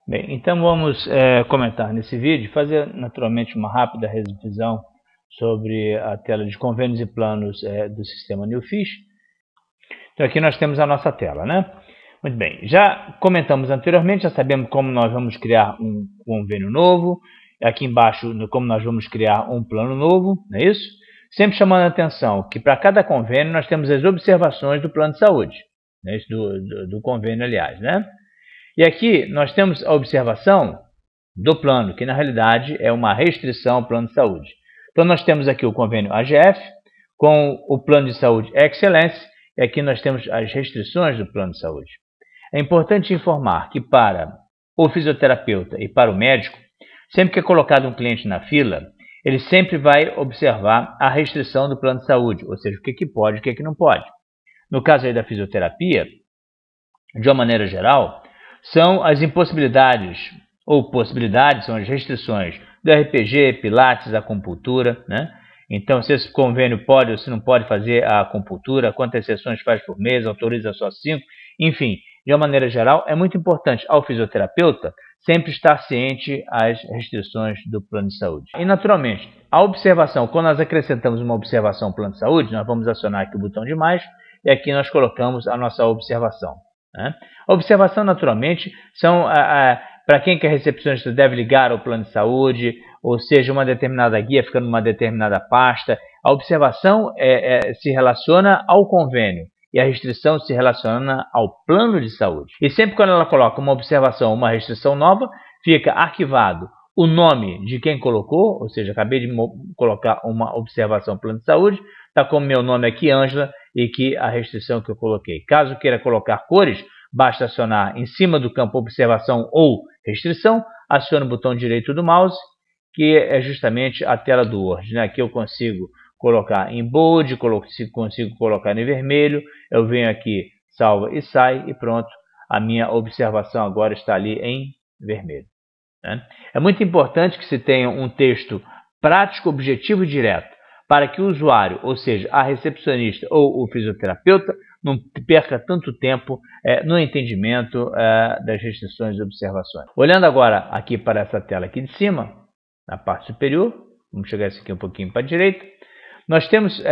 Bem, então vamos comentar nesse vídeo, fazer naturalmente uma rápida revisão sobre a tela de convênios e planos do sistema Newfish. Então aqui nós temos a nossa tela, né? Muito bem, já comentamos anteriormente, já sabemos como nós vamos criar um convênio novo, aqui embaixo como nós vamos criar um plano novo, não é isso? Sempre chamando a atenção que para cada convênio nós temos as observações do plano de saúde, né? Isso do convênio, aliás, né? E aqui nós temos a observação do plano, que na realidade é uma restrição ao plano de saúde. Então nós temos aqui o convênio AGF com o plano de saúde Excelência, e aqui nós temos as restrições do plano de saúde. É importante informar que para o fisioterapeuta e para o médico, sempre que é colocado um cliente na fila, ele sempre vai observar a restrição do plano de saúde, ou seja, o que pode e o que não pode. No caso aí da fisioterapia, de uma maneira geral, são as impossibilidades ou possibilidades, são as restrições do RPG, Pilates, acupuntura, né? Então, se esse convênio pode ou se não pode fazer a acupuntura, quantas sessões faz por mês, autoriza só 5, enfim, de uma maneira geral, é muito importante ao fisioterapeuta sempre estar ciente às restrições do plano de saúde. E, naturalmente, a observação, quando nós acrescentamos uma observação ao plano de saúde, nós vamos acionar aqui o botão de mais e aqui nós colocamos a nossa observação. Né? A observação, naturalmente, são para quem que a recepcionista deve ligar ao plano de saúde, ou seja, uma determinada guia fica numa determinada pasta. A observação se relaciona ao convênio e a restrição se relaciona ao plano de saúde. E sempre quando ela coloca uma observação ou uma restrição nova, fica arquivado o nome de quem colocou, ou seja, acabei de colocar uma observação ao plano de saúde, está como meu nome aqui, Ângela, e que a restrição que eu coloquei. Caso queira colocar cores, basta acionar em cima do campo observação ou restrição, aciona o botão direito do mouse, que é justamente a tela do Word. Né? Aqui eu consigo colocar em bold, consigo colocar em vermelho, eu venho aqui, salva e sai, e pronto, a minha observação agora está ali em vermelho. Né? É muito importante que se tenha um texto prático, objetivo e direto, para que o usuário, ou seja, a recepcionista ou o fisioterapeuta, não perca tanto tempo no entendimento das restrições e observações. Olhando agora aqui para essa tela aqui de cima, na parte superior, vamos chegar esse aqui um pouquinho para a direita, nós temos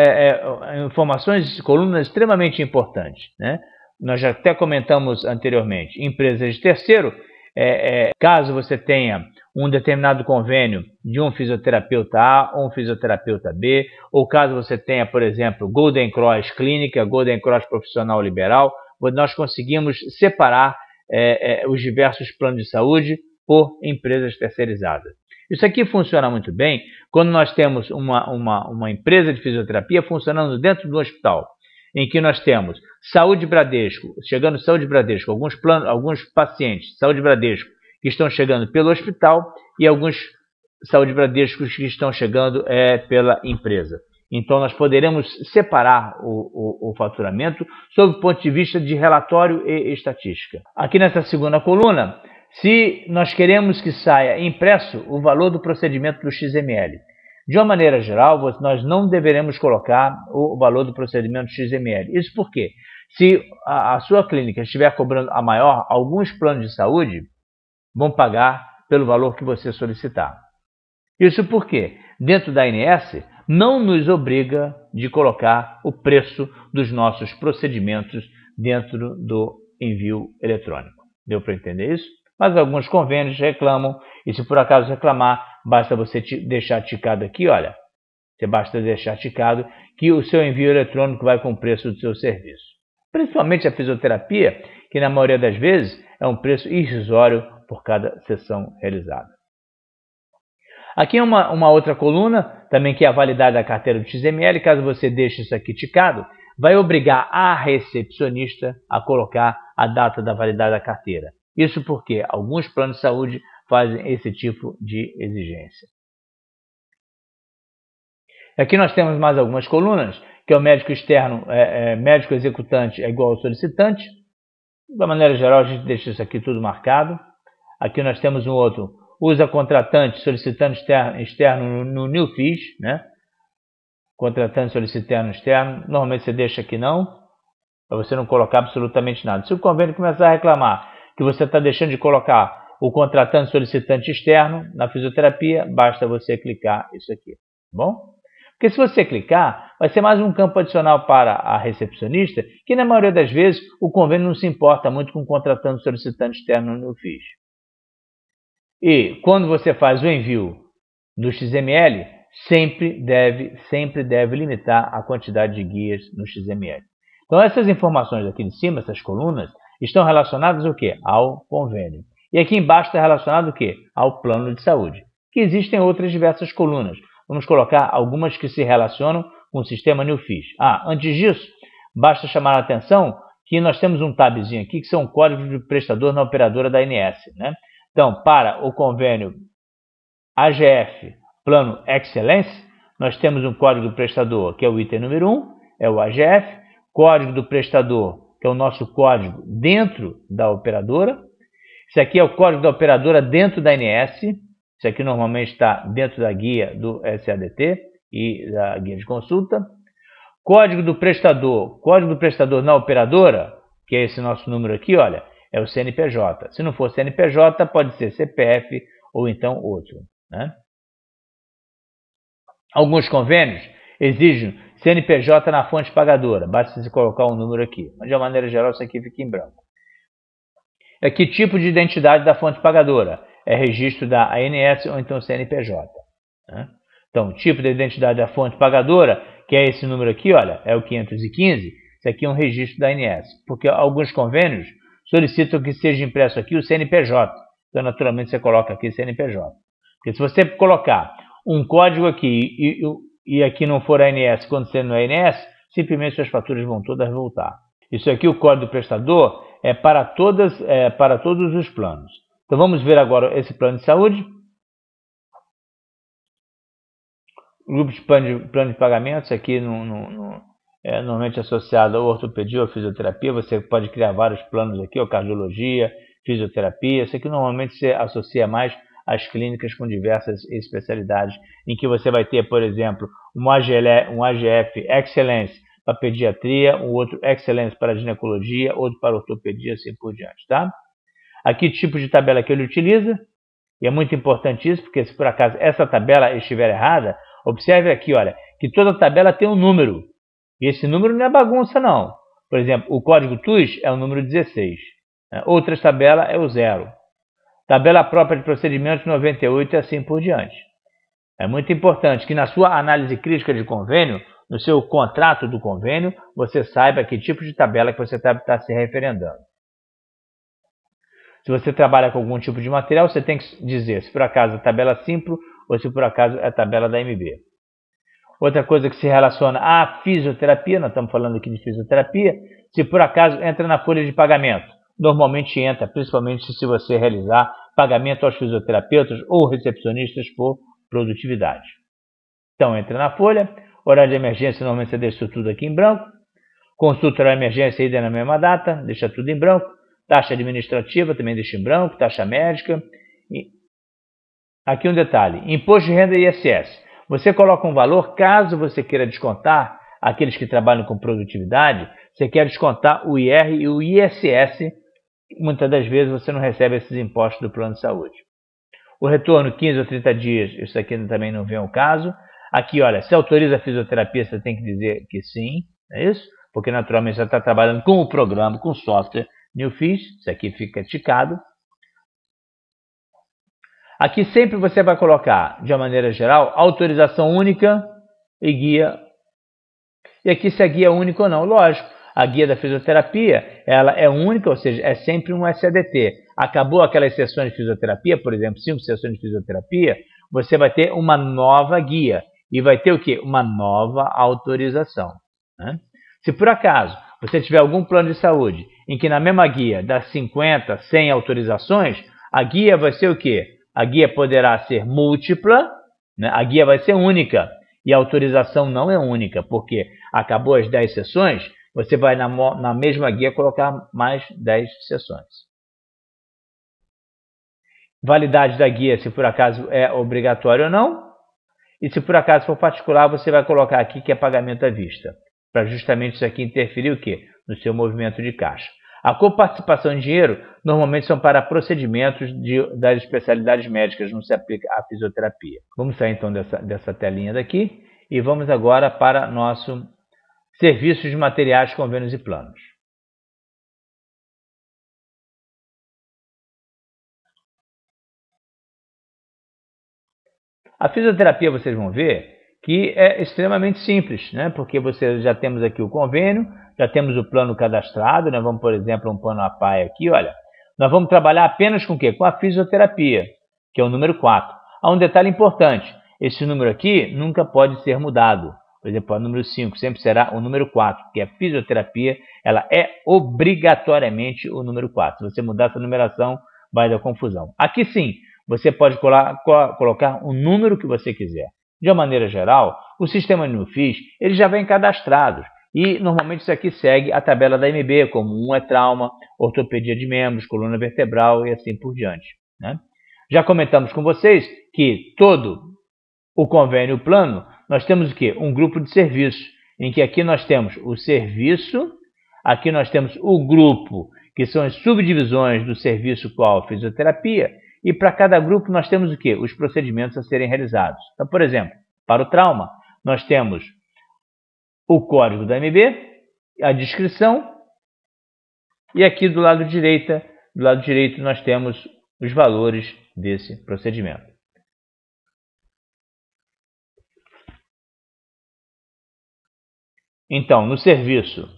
informações, colunas extremamente importantes. Né? Nós já até comentamos anteriormente, empresas de terceiro, caso você tenha um determinado convênio de um fisioterapeuta A ou um fisioterapeuta B, ou caso você tenha, por exemplo, Golden Cross Clínica, Golden Cross Profissional Liberal, nós conseguimos separar os diversos planos de saúde por empresas terceirizadas. Isso aqui funciona muito bem quando nós temos uma empresa de fisioterapia funcionando dentro do hospital, em que nós temos Saúde Bradesco, chegando Saúde Bradesco, alguns pacientes Saúde Bradesco que estão chegando pelo hospital e alguns Saúde Bradescos que estão chegando pela empresa. Então nós poderemos separar o faturamento sob o ponto de vista de relatório e estatística. Aqui nessa segunda coluna, se nós queremos que saia impresso o valor do procedimento do XML. De uma maneira geral, nós não deveremos colocar o valor do procedimento XML. Isso porque, se a sua clínica estiver cobrando a maior, alguns planos de saúde vão pagar pelo valor que você solicitar. Isso porque, dentro da ANS, não nos obriga de colocar o preço dos nossos procedimentos dentro do envio eletrônico. Deu para entender isso? Mas alguns convênios reclamam, e se por acaso reclamar, basta você deixar ticado aqui, olha, você basta deixar ticado que o seu envio eletrônico vai com o preço do seu serviço. Principalmente a fisioterapia, que na maioria das vezes é um preço irrisório por cada sessão realizada. Aqui é uma outra coluna, também que é a validade da carteira do XML, caso você deixe isso aqui ticado, vai obrigar a recepcionista a colocar a data da validade da carteira. Isso porque alguns planos de saúde fazem esse tipo de exigência. Aqui nós temos mais algumas colunas, que é o médico externo, médico executante é igual ao solicitante. De uma maneira geral, a gente deixa isso aqui tudo marcado. Aqui nós temos um outro, usa contratante, solicitante externo no Newfish, né? Contratante, solicitante externo, normalmente você deixa aqui não, para você não colocar absolutamente nada. Se o convênio começar a reclamar que você está deixando de colocar o contratante solicitante externo na fisioterapia, basta você clicar isso aqui, tá bom? Porque se você clicar, vai ser mais um campo adicional para a recepcionista, que na maioria das vezes o convênio não se importa muito com o contratante solicitante externo no NeoFIS. E quando você faz o envio do XML, sempre deve limitar a quantidade de guias no XML. Então essas informações aqui em cima, essas colunas, estão relacionadas ao quê? Ao convênio. E aqui embaixo está relacionado ao quê? Ao plano de saúde. Que existem outras diversas colunas. Vamos colocar algumas que se relacionam com o sistema NeoFIS. Antes disso, basta chamar a atenção que nós temos um tabzinho aqui que são códigos de prestador na operadora da ANS, né? Então, para o convênio AGF Plano Excellence, nós temos um código do prestador, que é o item número 1, é o AGF, código do prestador, que é o nosso código dentro da operadora. Isso aqui é o código da operadora dentro da ANS. Isso aqui normalmente está dentro da guia do SADT e da guia de consulta. Código do prestador na operadora, que é esse nosso número aqui, olha, é o CNPJ. Se não for CNPJ, pode ser CPF ou então outro, né? Alguns convênios exigem CNPJ na fonte pagadora. Basta você colocar um número aqui. Mas de uma maneira geral, isso aqui fica em branco. Que tipo de identidade da fonte pagadora? É registro da ANS ou então CNPJ. Né? Então, tipo de identidade da fonte pagadora, que é esse número aqui, olha, é o 515. Isso aqui é um registro da ANS. Porque alguns convênios solicitam que seja impresso aqui o CNPJ. Então, naturalmente, você coloca aqui CNPJ. Porque se você colocar um código aqui e aqui não for ANS, quando você não é ANS, simplesmente suas faturas vão todas voltar. Isso aqui, o código do prestador, é para todos os planos. Então, vamos ver agora esse plano de saúde. Grupo de plano de pagamentos, aqui normalmente associado à ortopedia ou fisioterapia. Você pode criar vários planos aqui, cardiologia, fisioterapia. Isso aqui normalmente se associa mais às clínicas com diversas especialidades, em que você vai ter, por exemplo, um AGF Excellence para pediatria, um outro Excellence para ginecologia, outro para ortopedia, assim por diante, tá? Aqui, tipo de tabela que ele utiliza, e é muito importante isso, porque se por acaso essa tabela estiver errada, observe aqui, olha, que toda tabela tem um número, e esse número não é bagunça, não. Por exemplo, o código TUS é o número 16, né? Outras tabelas é o 0. Tabela própria de procedimentos 98 e assim por diante. É muito importante que na sua análise crítica de convênio, no seu contrato do convênio, você saiba que tipo de tabela que você está se referendando. Se você trabalha com algum tipo de material, você tem que dizer se por acaso é tabela Simpro ou se por acaso é a tabela da MB. Outra coisa que se relaciona à fisioterapia, nós estamos falando aqui de fisioterapia, se por acaso entra na folha de pagamento. Normalmente entra, principalmente se você realizar pagamento aos fisioterapeutas ou recepcionistas por produtividade. Então, entra na folha, horário de emergência, normalmente você deixa tudo aqui em branco. Consulta horário de emergência, ainda na mesma data, deixa tudo em branco. Taxa administrativa, também deixa em branco. Taxa médica. E aqui um detalhe, imposto de renda e ISS. Você coloca um valor, caso você queira descontar, aqueles que trabalham com produtividade, você quer descontar o IR e o ISS, muitas das vezes você não recebe esses impostos do plano de saúde. O retorno 15 ou 30 dias, isso aqui também não vem ao caso. Aqui, olha, se autoriza a fisioterapia, você tem que dizer que sim, é isso? Porque naturalmente você está trabalhando com o programa, com o software NeoFIS, isso aqui fica ticado. Aqui sempre você vai colocar, de uma maneira geral, autorização única e guia. E aqui se a guia é única ou não, lógico. A guia da fisioterapia, ela é única, ou seja, é sempre um SADT. Acabou aquelas sessões de fisioterapia, por exemplo, 5 sessões de fisioterapia, você vai ter uma nova guia. E vai ter o quê? Uma nova autorização, né? Se por acaso você tiver algum plano de saúde em que na mesma guia dá 50, 100 autorizações, a guia vai ser o quê? A guia poderá ser múltipla, né? A guia vai ser única. E a autorização não é única, porque acabou as 10 sessões, você vai na mesma guia colocar mais 10 sessões. Validade da guia, se por acaso é obrigatório ou não. E se por acaso for particular, você vai colocar aqui que é pagamento à vista. Para justamente isso aqui interferir o quê? No seu movimento de caixa. A coparticipação em dinheiro normalmente são para procedimentos das especialidades médicas, não se aplica à fisioterapia. Vamos sair então dessa telinha daqui e vamos agora para nosso serviços de materiais, convênios e planos. A fisioterapia, vocês vão ver que é extremamente simples, né? Porque já temos aqui o convênio, já temos o plano cadastrado, né? Vamos, por exemplo, um plano APAE aqui, olha. Nós vamos trabalhar apenas com o quê? Com a fisioterapia, que é o número 4. Há um detalhe importante, esse número aqui nunca pode ser mudado. Por exemplo, o número 5 sempre será o número 4, porque a fisioterapia ela é obrigatoriamente o número 4. Se você mudar essa numeração, vai dar confusão. Aqui sim, você pode colocar o número que você quiser. De uma maneira geral, o sistema NuFIS ele já vem cadastrado e normalmente isso aqui segue a tabela da MB, como 1 é trauma, ortopedia de membros, coluna vertebral e assim por diante, né? Já comentamos com vocês que todo o convênio plano, nós temos o quê? Um grupo de serviço, em que aqui nós temos o serviço, aqui nós temos o grupo, que são as subdivisões do serviço qual fisioterapia, e para cada grupo nós temos o quê? Os procedimentos a serem realizados. Então, por exemplo, para o trauma, nós temos o código da MB, a descrição, e aqui do lado direito nós temos os valores desse procedimento. Então, no serviço,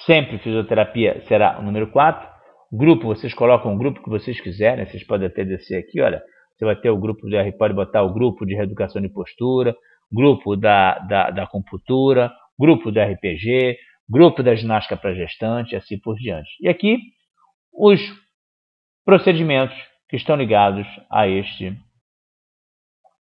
sempre fisioterapia será o número 4. Grupo, vocês colocam o grupo que vocês quiserem, vocês podem até descer aqui, olha, você vai ter o grupo, pode botar o grupo de reeducação de postura, grupo da acupuntura, grupo do RPG, grupo da ginástica para gestante, assim por diante. E aqui, os procedimentos que estão ligados a este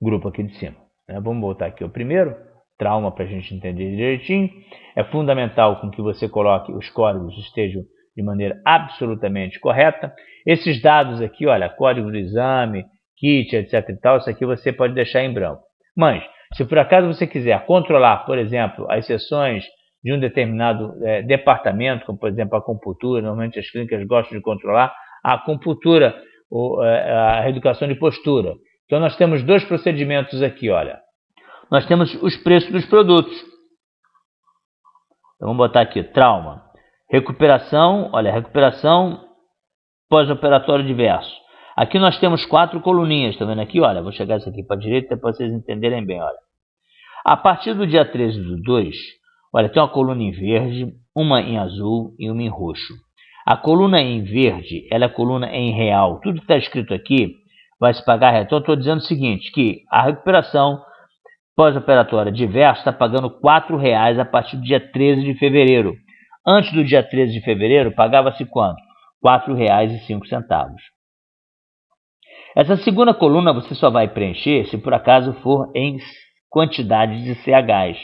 grupo aqui de cima, né? Vamos voltar aqui ao primeiro, trauma, para a gente entender direitinho. É fundamental com que você coloque os códigos estejam de maneira absolutamente correta. Esses dados aqui, olha, código do exame, kit, etc e tal, isso aqui você pode deixar em branco. Mas, se por acaso você quiser controlar, por exemplo, as sessões de um determinado departamento, como por exemplo a acupuntura, normalmente as clínicas gostam de controlar a acupuntura, a reeducação de postura. Então nós temos dois procedimentos aqui, olha. Nós temos os preços dos produtos. Então, vamos botar aqui, trauma. Recuperação, olha, recuperação pós-operatório diverso. Aqui nós temos 4 coluninhas, tá vendo aqui? Olha, vou chegar isso aqui para a direita para vocês entenderem bem, olha. A partir do dia 13/2, olha, tem uma coluna em verde, uma em azul e uma em roxo. A coluna em verde, ela é a coluna em real. Tudo que está escrito aqui vai se pagar real. Então, eu estou dizendo o seguinte, que a recuperação pós-operatória diversa está pagando R$ 4,00 a partir do dia 13 de fevereiro. Antes do dia 13 de fevereiro, pagava-se quanto? R$ 4,05. Essa segunda coluna você só vai preencher se por acaso for em quantidade de CHs.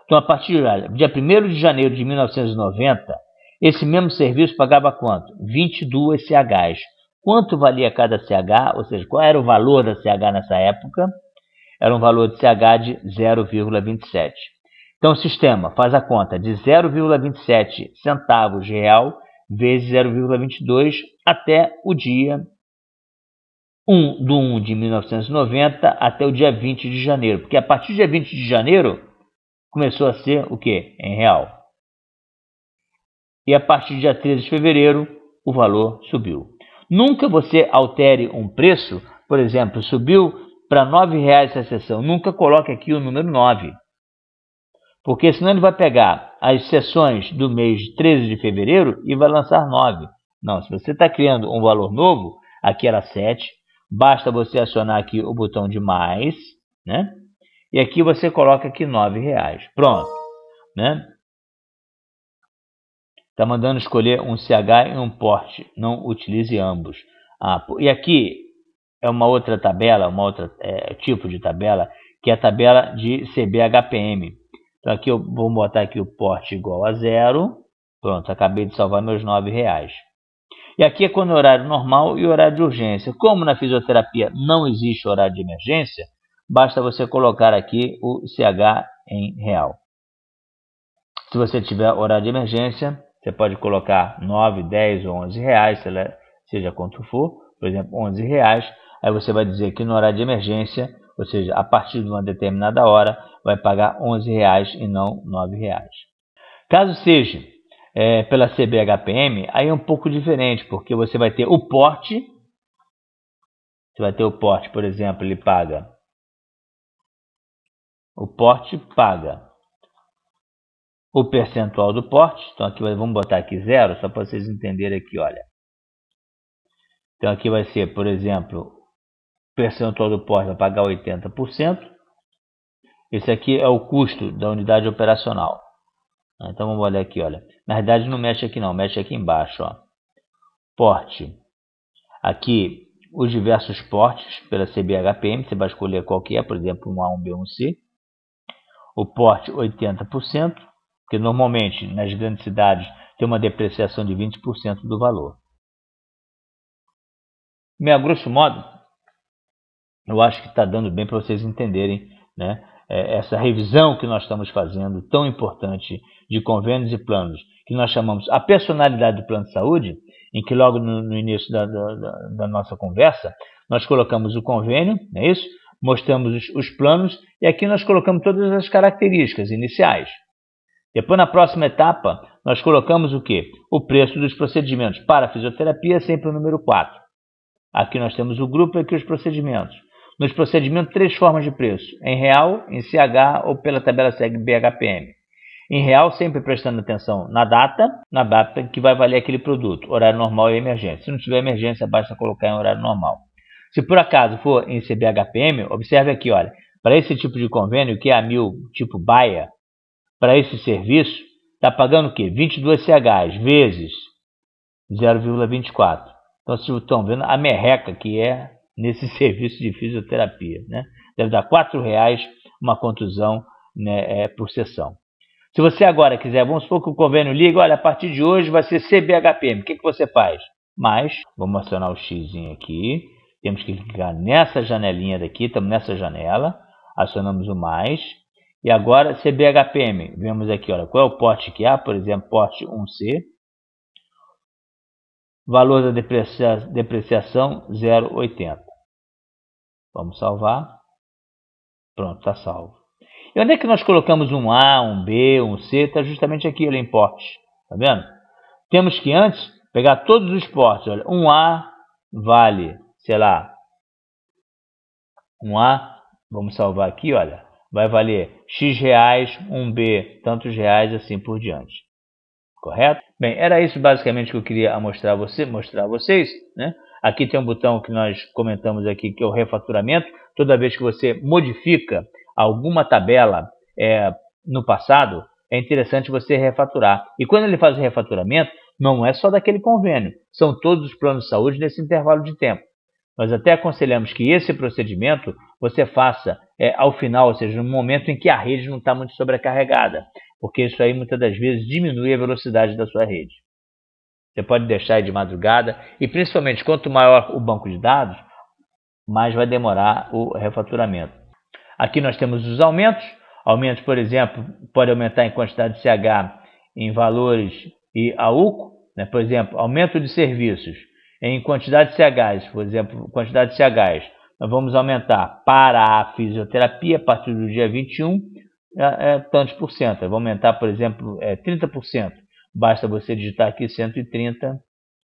Então, a partir do dia 1º de janeiro de 1990, esse mesmo serviço pagava quanto? 22 CHs. Quanto valia cada CH? Ou seja, qual era o valor da CH nessa época? Era um valor de CH de 0,27. Então, o sistema faz a conta de 0,27 centavos de real vezes 0,22 até o dia 1 de 1990 até o dia 20 de janeiro. Porque a partir do dia 20 de janeiro começou a ser o quê? Em real. E a partir do dia 13 de fevereiro o valor subiu. Nunca você altere um preço, por exemplo, subiu para R$ 9,00 essa sessão. Nunca coloque aqui o número 9. Porque senão ele vai pegar as sessões do mês 13 de fevereiro e vai lançar 9. Não, se você está criando um valor novo, aqui era 7. Basta você acionar aqui o botão de mais, né? E aqui você coloca aqui R$ 9,00. Pronto, né? Está mandando escolher um CH e um porte. Não utilize ambos. E aqui é uma outra tabela, tipo de tabela, que é a tabela de CBHPM. Então aqui eu vou botar aqui o porte igual a 0. Pronto, acabei de salvar meus R$ 9,00. E aqui é quando é horário normal e horário de urgência. Como na fisioterapia não existe horário de emergência, basta você colocar aqui o CH em real. Se você tiver horário de emergência, Você pode colocar 9, 10 ou 11 reais, seja quanto for, por exemplo, 11 reais. Aí você vai dizer que no horário de emergência, ou seja, a partir de uma determinada hora, vai pagar 11 reais e não 9 reais. Caso seja pela CBHPM, aí é um pouco diferente, porque você vai ter o porte. Você vai ter o porte, por exemplo, ele paga. O porte paga o percentual do porte. Então aqui vamos botar aqui 0, só para vocês entenderem aqui, olha. Então aqui vai ser, por exemplo, o percentual do porte vai pagar 80%. Esse aqui é o custo da unidade operacional. Então vamos olhar aqui, olha. Na verdade não mexe aqui não, mexe aqui embaixo, ó. Porte. Aqui os diversos portes pela CBHPM, você vai escolher qual que é, por exemplo, um A, um B, um C. O porte 80%, porque normalmente nas grandes cidades tem uma depreciação de 20% do valor. A grosso modo, eu acho que está dando bem para vocês entenderem, né, essa revisão que nós estamos fazendo, tão importante, de convênios e planos, que nós chamamos a personalidade do plano de saúde, em que logo no início da nossa conversa, nós colocamos o convênio, não é isso? Mostramos os planos, e aqui nós colocamos todas as características iniciais. Depois, na próxima etapa, nós colocamos o quê? O preço dos procedimentos para a fisioterapia, sempre o número 4. Aqui nós temos o grupo e aqui os procedimentos. Nos procedimentos, 3 formas de preço: em real, em CH ou pela tabela CBHPM. Em real, sempre prestando atenção na data que vai valer aquele produto, horário normal e emergência. Se não tiver emergência, basta colocar em horário normal. Se por acaso for em CBHPM, observe aqui, olha, para esse tipo de convênio, que é a 1000 tipo BAIA, para esse serviço, está pagando o quê? 22 CHs vezes 0,24. Então, vocês estão vendo a merreca que é nesse serviço de fisioterapia, né? Deve dar R$4 uma contusão, né, por sessão. Se você agora quiser, vamos supor que o convênio liga, olha, a partir de hoje vai ser CBHPM. O que você faz? Mais, vamos acionar o X aqui, temos que clicar nessa janelinha daqui, estamos nessa janela, acionamos o mais, e agora CBHPM, vemos aqui, olha, qual é o porte que há, por exemplo, porte 1C, valor da depreciação 0,80. Vamos salvar, pronto, está salvo. E onde é que nós colocamos um A, um B, um C? Está justamente aqui, olha, em portes. Está vendo? Temos que antes pegar todos os portes. Olha, um A vale, sei lá, um A, vamos salvar aqui, olha, vai valer X reais, um B, tantos reais, assim por diante. Correto? Bem, era isso basicamente que eu queria mostrar a vocês, né? Aqui tem um botão que nós comentamos aqui, que é o refaturamento. Toda vez que você modifica alguma tabela no passado, é interessante você refaturar. E quando ele faz o refaturamento, não é só daquele convênio, são todos os planos de saúde nesse intervalo de tempo. Nós até aconselhamos que esse procedimento você faça ao final, ou seja, no momento em que a rede não está muito sobrecarregada, porque isso aí muitas das vezes diminui a velocidade da sua rede. Você pode deixar de madrugada e principalmente quanto maior o banco de dados, mais vai demorar o refaturamento. Aqui nós temos os aumentos. Aumentos, por exemplo, pode aumentar em quantidade de CH em valores e AUCO, né? Por exemplo, aumento de serviços em quantidade de CHs, por exemplo, quantidade de CHs, nós vamos aumentar para a fisioterapia a partir do dia 21, tantos por cento. Vamos aumentar, por exemplo, 30%. Basta você digitar aqui 130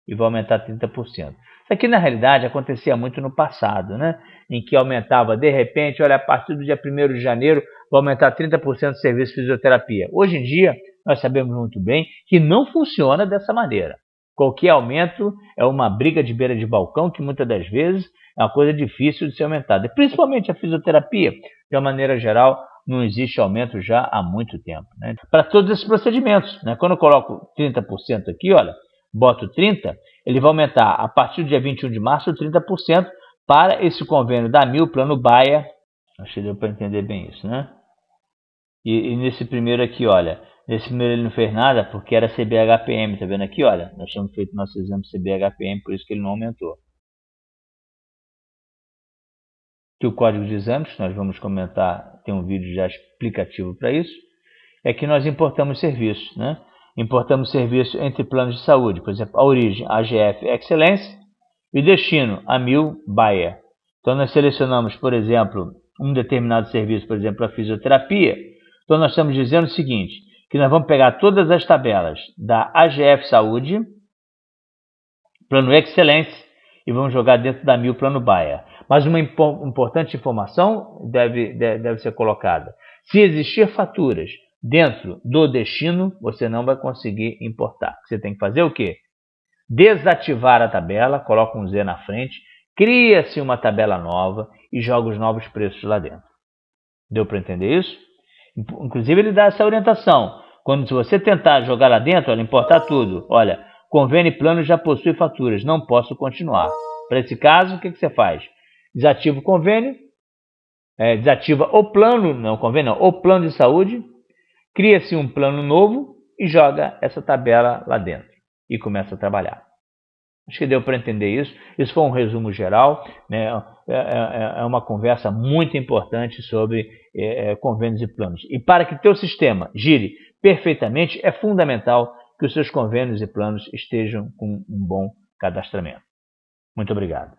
e vai aumentar 30%. Isso aqui, na realidade, acontecia muito no passado, né? Em que aumentava, de repente, olha, a partir do dia 1º de janeiro, vai aumentar 30% do serviço de fisioterapia. Hoje em dia, nós sabemos muito bem que não funciona dessa maneira. Qualquer aumento é uma briga de beira de balcão, que muitas das vezes é uma coisa difícil de ser aumentada. Principalmente a fisioterapia, de uma maneira geral, não existe aumento já há muito tempo, né? Para todos esses procedimentos, né? Quando eu coloco 30% aqui, olha, boto 30%, ele vai aumentar a partir do dia 21 de março 30% para esse convênio da 1000 plano BAIA. Acho que deu para entender bem isso, né? E nesse primeiro aqui, olha, nesse primeiro ele não fez nada porque era CBHPM, tá vendo aqui, olha? Nós tínhamos feito nosso exemplo CBHPM, por isso que ele não aumentou. Aqui o código de exames, nós vamos comentar, tem um vídeo já explicativo para isso, é que nós importamos serviços, né? Importamos serviço entre planos de saúde, por exemplo, a origem AGF Excelência e o destino a 1000 Bayer. Então nós selecionamos, por exemplo, um determinado serviço, por exemplo, a fisioterapia. Então nós estamos dizendo o seguinte, que nós vamos pegar todas as tabelas da AGF Saúde, plano Excelência, e vamos jogar dentro da 1000 plano Bayer. Mas uma importante informação deve ser colocada. Se existir faturas dentro do destino, você não vai conseguir importar. Você tem que fazer o quê? Desativar a tabela, coloca um Z na frente, cria-se uma tabela nova e joga os novos preços lá dentro. Deu para entender isso? Inclusive ele dá essa orientação. Quando você tentar jogar lá dentro, importar tudo. Olha, convênio e plano já possui faturas, não posso continuar. Para esse caso, o que você faz? Desativa o convênio, desativa o plano, não o convênio, não, o plano de saúde, cria-se um plano novo e joga essa tabela lá dentro e começa a trabalhar. Acho que deu para entender isso. Isso foi um resumo geral, né? É uma conversa muito importante sobre convênios e planos. E para que teu sistema gire perfeitamente, é fundamental que os seus convênios e planos estejam com um bom cadastramento. Muito obrigado.